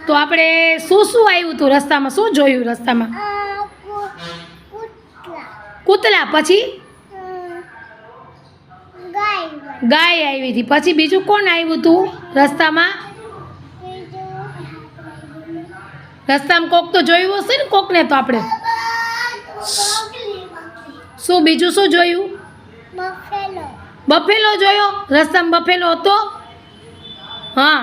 તો આપણે શું શું આવ્યું હતું રસ્તામાં? શું જોયું રસ્તામાં? કૂતરા, પછી ગાય આવી હતી, પછી બીજું કોણ આવ્યું હતું રસ્તામાં? રસ્તામાં કોક તો જોયું હશે ને, કોકને તો આપણે શું બીજું શું જોયું? બફેલો જોયો રસ્તામાં? બફેલો હતો? હા,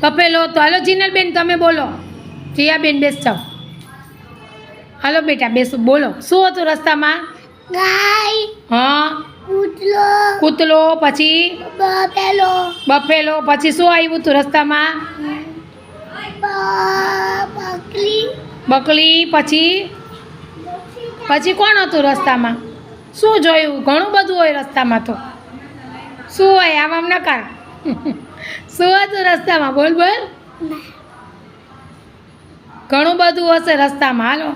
બફેલો હતો. હાલો જીનલબેન તમે બોલો. જીયાબેન બેસ જાઓ. હાલો બેટા બેસો, બોલો શું હતું રસ્તામાં? ગાય, હા, કૂતરો, પછી બફેલો, પછી શું આવ્યું હતું રસ્તામાં? બકરી, પછી કોણ હતું રસ્તામાં? શું જોયું? ઘણું બધું હોય રસ્તામાં. તો શું હોય? આમ નકાર શું હતું રસ્તામાં? બોલ બોલ. ઘણું બધું હશે રસ્તામાં. હાલો.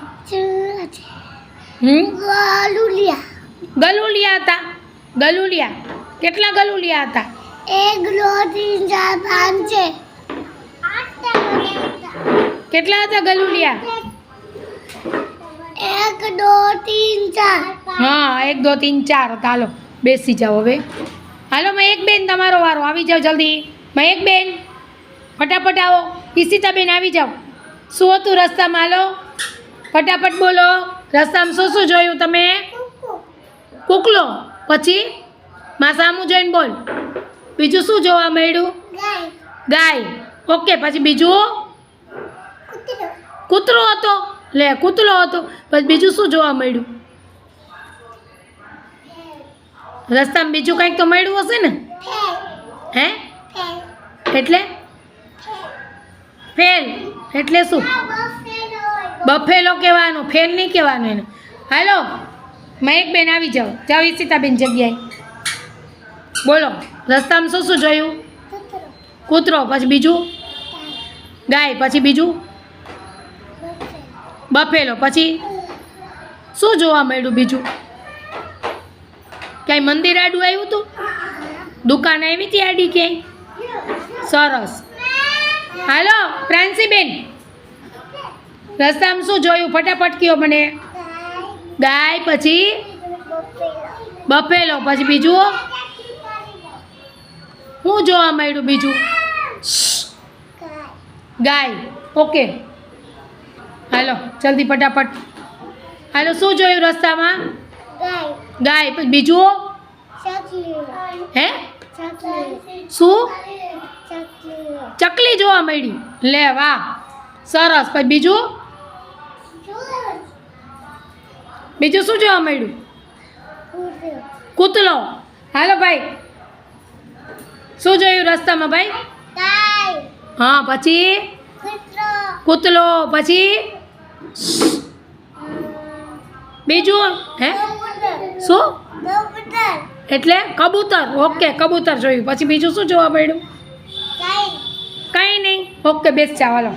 ગલુલિયા હતા. ગલુલિયા કેટલા ગલુલિયા હતા? 1 2 3 4 5 6 કેટલા હતા ગલુલિયા? 1 2 3 4. હા, 1 2 3 4 હતા. હાલો બેસી જાઓ હવે. હાલો મહેક બેન તમારો વારો, આવી જાઓ જલ્દી. મહેક બેન ફટાફટ આવો. ઈશિતાબેન આવી જાઓ. શું હતું રસ્તામાં? હાલો ફટાફટ બોલો. રસ્તામાં શું શું જોયું તમે? કૂકલો, પછી માં સામું જોઈને બોલ. બીજું શું જોવા મળ્યું? ગાય. ઓકે, પછી બીજું? કૂતરો હતો. લે, કૂતરો હતો. પછી બીજું શું જોવા મળ્યું રસ્તામાં? બીજું કંઈક તો મળ્યું હશે ને? હે? એટલે ફેલ એટલે શું? બફેલો કહેવાનો, ફેલ નહીં કહેવાનો એને. હાલો મહેકબેન આવી જાઓ. જાઓ ઈશિતાબેન જગ્યાએ. બોલો રસ્તામાં શું શું જોયું? કૂતરો, પછી બીજું? ગાય, પછી બીજું? બફેલો, પછી શું જોવા મળ્યું બીજું? ક્યાંય મંદિર આડું આવ્યું હતું? દુકાન આવી હતી આડી ક્યાંય? સરસ. હાલો પ્રાંસીબેન રસ્તામાં શું જોયું? ફટાફટ કયો મને. ગાય, પછી બફેલો, પછી બીજું? શું જોવા મળ્યું બીજું? ગાય. ઓકે હાલો જલ્દી ફટાફટ. હાલો શું જોયું રસ્તામાં? ગાય, પછી બીજું? હે? શું? ચકલી જોવા મળી. લે વાહ, સરસ. પછી બીજું? બીજું શું જોવા મળ્યું? કૂતરો. હાલો ભાઈ શું જોયું રસ્તામાં ભાઈ? હા, પછી કૂતરો, પછી બીજું? હે? શું એટલે? કબૂતર. ઓકે, કબૂતર જોયું. પછી બીજું શું જોવા મળ્યું? કંઈ નહીં. ઓકે બેસ જાઓ. હાલો.